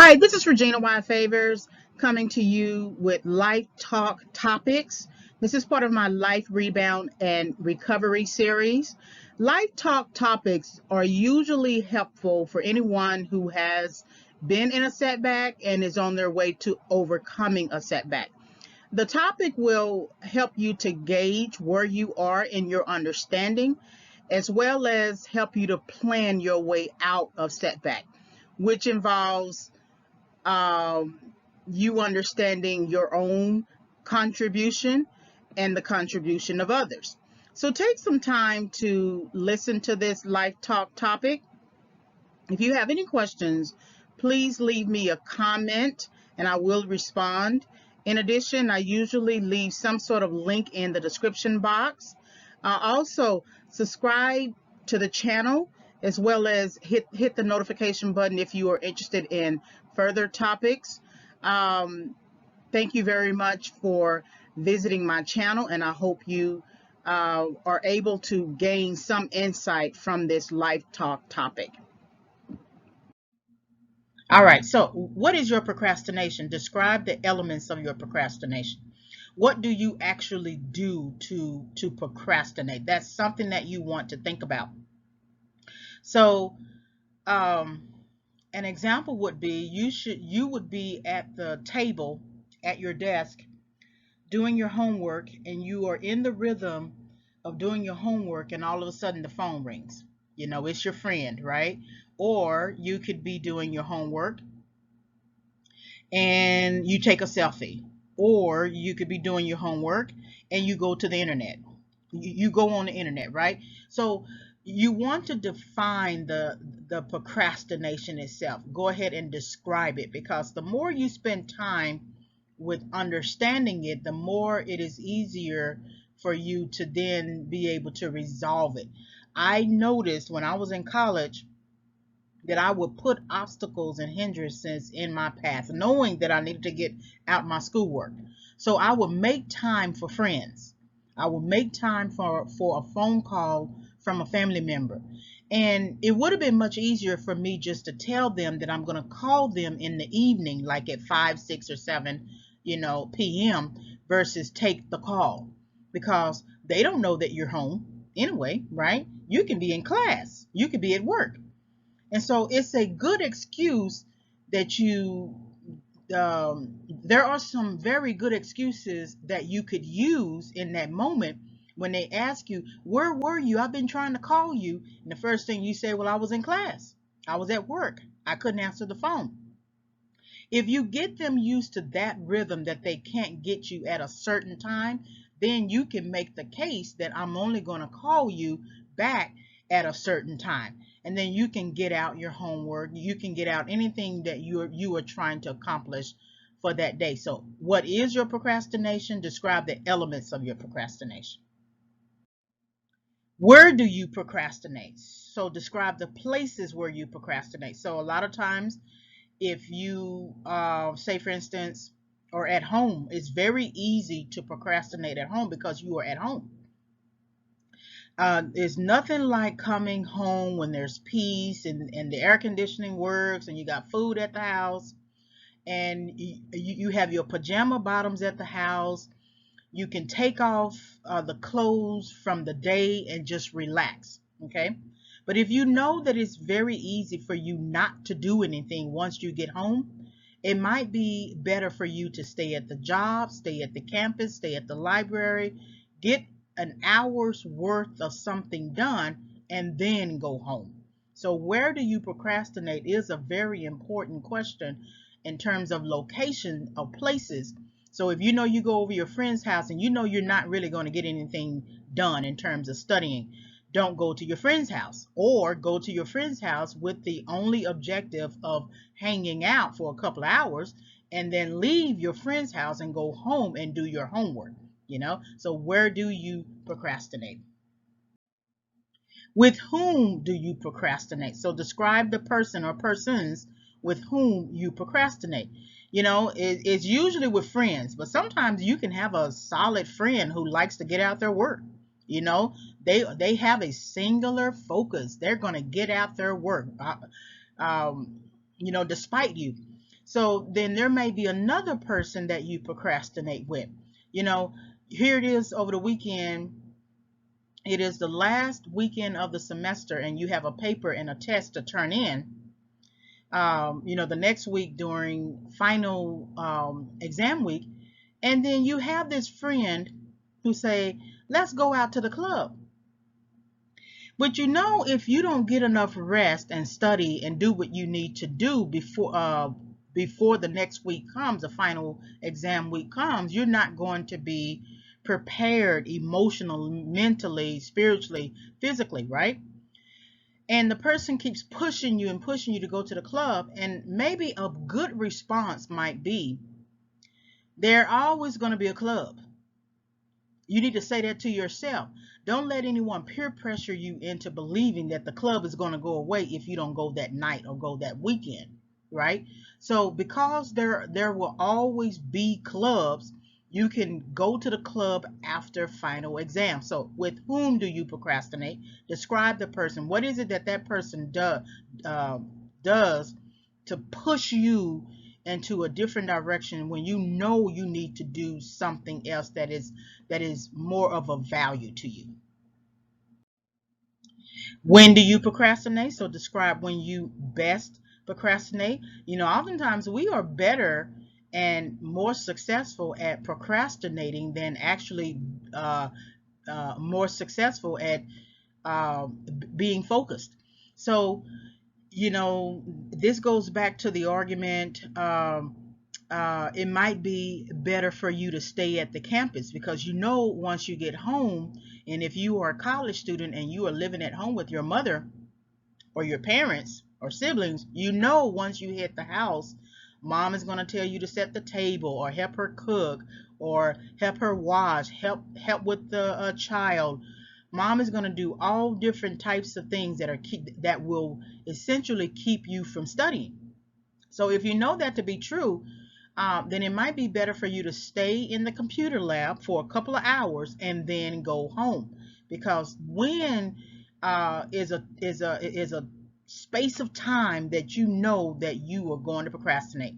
Hi, this is Regina Y. Favors coming to you with Life Talk Topics. This is part of my Life Rebound and Recovery series. Life Talk Topics are usually helpful for anyone who has been in a setback and is on their way to overcoming a setback. The topic will help you to gauge where you are in your understanding, as well as help you to plan your way out of setback, which involves um, you understanding your own contribution and the contribution of others. So take some time to listen to this Life Talk topic. If you have any questions, please leave me a comment and I will respond. In addition, I usually leave some sort of link in the description box. Also, subscribe to the channel as well as hit the notification button if you are interested in further topics. Um, Thank you very much for visiting my channel, and I hope you are able to gain some insight from this Life Talk topic. All right, so what is your procrastination? Describe the elements of your procrastination. What do you actually do to procrastinate? That's something that you want to think about. So, um, an example would be you would be at the table at your desk doing your homework, and you are in the rhythm of doing your homework, and all of a sudden the phone rings. You know, it's your friend, right? Or you could be doing your homework and you take a selfie, or you could be doing your homework and you go to the internet. You go on the internet, right? So you want to define the procrastination itself. Go ahead and describe it, because the more you spend time with understanding it, the more it is easier for you to then be able to resolve it. I noticed when I was in college that I would put obstacles and hindrances in my path, knowing that I needed to get out my schoolwork. So I would make time for friends. I would make time for a phone call from a family member. And it would have been much easier for me just to tell them that I'm going to call them in the evening, like at 5, 6, or 7, p.m., versus take the call, because they don't know that you're home anyway, right? You can be in class, you could be at work, and so it's a good excuse that there are some very good excuses that you could use in that moment when they ask you, where were you? I've been trying to call you. And the first thing you say, well, I was in class. I was at work. I couldn't answer the phone. If you get them used to that rhythm that they can't get you at a certain time, then you can make the case that I'm only going to call you back at a certain time. And then you can get out your homework. You can get out anything that you are trying to accomplish for that day. So what is your procrastination? Describe the elements of your procrastination. Where do you procrastinate? So describe the places where you procrastinate. So a lot of times, if you say, for instance, or at home, it's very easy to procrastinate at home because you are at home. There's nothing like coming home when there's peace, and the air conditioning works and you got food at the house, and you have your pajama bottoms at the house. You can take off the clothes from the day and just relax. Okay. But if you know that it's very easy for you not to do anything once you get home, it might be better for you to stay at the job, stay at the campus, stay at the library, get an hour's worth of something done, and then go home. So where do you procrastinate is a very important question in terms of location of places. So if you know you go over your friend's house and you know you're not really going to get anything done in terms of studying, don't go to your friend's house, or go to your friend's house with the only objective of hanging out for a couple of hours, and then leave your friend's house and go home and do your homework. So where do you procrastinate? With whom do you procrastinate? So describe the person or persons with whom you procrastinate. It's usually with friends, but sometimes you can have a solid friend who likes to get out their work. You know, they have a singular focus. They're going to get out their work, despite you. So then there may be another person that you procrastinate with. You know, here it is over the weekend. It is the last weekend of the semester, and you have a paper and a test to turn in. The next week during final exam week, and then you have this friend who say, "Let's go out to the club." But if you don't get enough rest and study and do what you need to do before the next week comes, the final exam week comes, you're not going to be prepared emotionally, mentally, spiritually, physically, right? And the person keeps pushing you and pushing you to go to the club, and maybe a good response might be, "There always going to be a club." You need to say that to yourself. Don't let anyone peer pressure you into believing that the club is going to go away if you don't go that night or go that weekend, right? So because there will always be clubs, you can go to the club after final exam. So with whom do you procrastinate? Describe the person. What is it that that person does to push you into a different direction when you need to do something else that is more of a value to you? When do you procrastinate? So describe when you best procrastinate. Oftentimes we are better and more successful at procrastinating than actually more successful at being focused. So this goes back to the argument. It might be better for you to stay at the campus because once you get home, and if you are a college student and you are living at home with your mother or your parents or siblings, once you hit the house, mom is going to tell you to set the table or help her cook or help her wash, help with the child. Mom is going to do all different types of things that will essentially keep you from studying. So if you know that to be true, then it might be better for you to stay in the computer lab for a couple of hours and then go home, because when is a space of time that that you are going to procrastinate.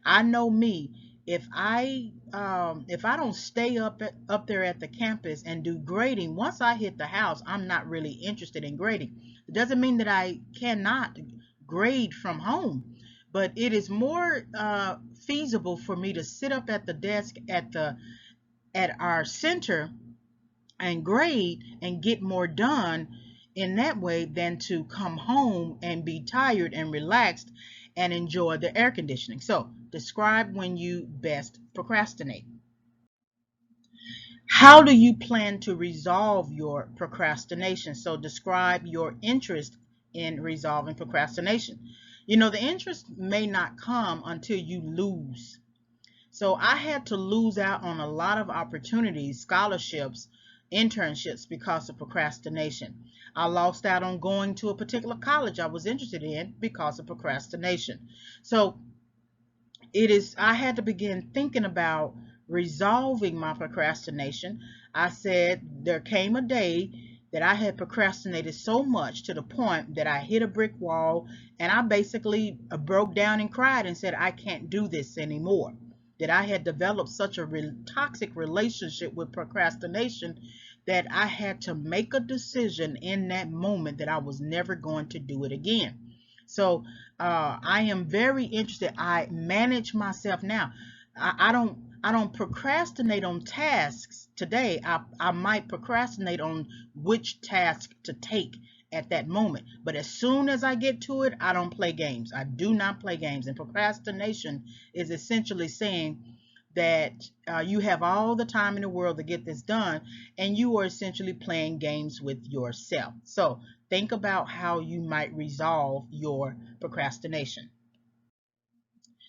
I know me. If I don't stay up there at the campus and do grading, once I hit the house, I'm not really interested in grading. It doesn't mean that I cannot grade from home, but it is more feasible for me to sit up at the desk at our center and grade and get more done in that way than to come home and be tired and relaxed and enjoy the air conditioning. So describe when you best procrastinate. How do you plan to resolve your procrastination? So describe your interest in resolving procrastination. The interest may not come until you lose. So I had to lose out on a lot of opportunities, scholarships, internships because of procrastination. I lost out on going to a particular college I was interested in because of procrastination. So I had to begin thinking about resolving my procrastination. I said there came a day that I had procrastinated so much to the point that I hit a brick wall, and I basically broke down and cried and said, "I can't do this anymore." That I had developed such a toxic relationship with procrastination that I had to make a decision in that moment that I was never going to do it again. So I am very interested. I manage myself now. I don't procrastinate on tasks today. I might procrastinate on which task to take at that moment. But as soon as I get to it, I don't play games. I do not play games. And procrastination is essentially saying that you have all the time in the world to get this done, and you are essentially playing games with yourself. So think about how you might resolve your procrastination.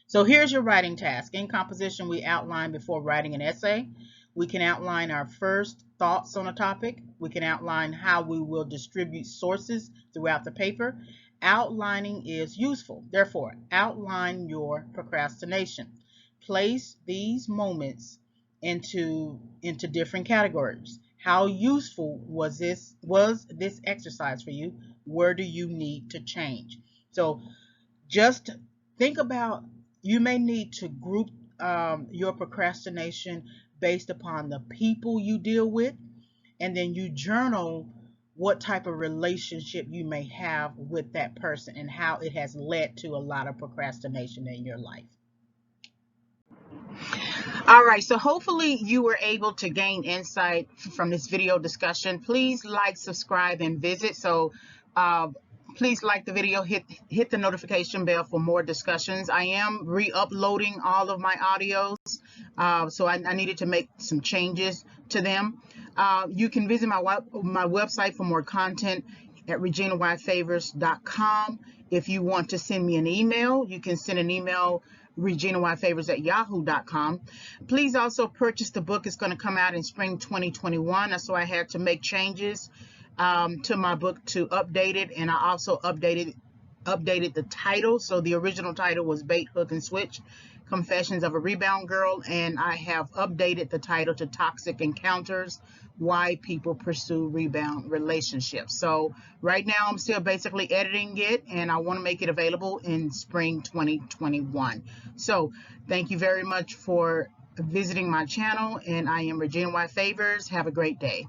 So here's your writing task. In composition, we outline before writing an essay. We can outline our first thoughts on a topic. We can outline how we will distribute sources throughout the paper. Outlining is useful. Therefore, outline your procrastination. Place these moments into different categories. How useful was this exercise for you? Where do you need to change? So just think about You may need to group your procrastination based upon the people you deal with, and then you journal what type of relationship you may have with that person and how it has led to a lot of procrastination in your life. All right, so hopefully you were able to gain insight from this video discussion. Please like, subscribe, and visit. So uh, please like the video, hit the notification bell for more discussions. I am re-uploading all of my audios, so I needed to make some changes to them. You can visit my website for more content at reginayfavors.com. If you want to send me an email, you can send an email reginayfavors@yahoo.com. Please also purchase the book. It's going to come out in spring 2021. So I had to make changes to my book to update it, and I also updated the title. So the original title was Bait, Hook, and Switch, Confessions of a Rebound Girl, and I have updated the title to Toxic Encounters, Why People Pursue Rebound Relationships. So right now I'm still basically editing it, and I want to make it available in spring 2021. So thank you very much for visiting my channel, and I am Regina Y. Favors. Have a great day.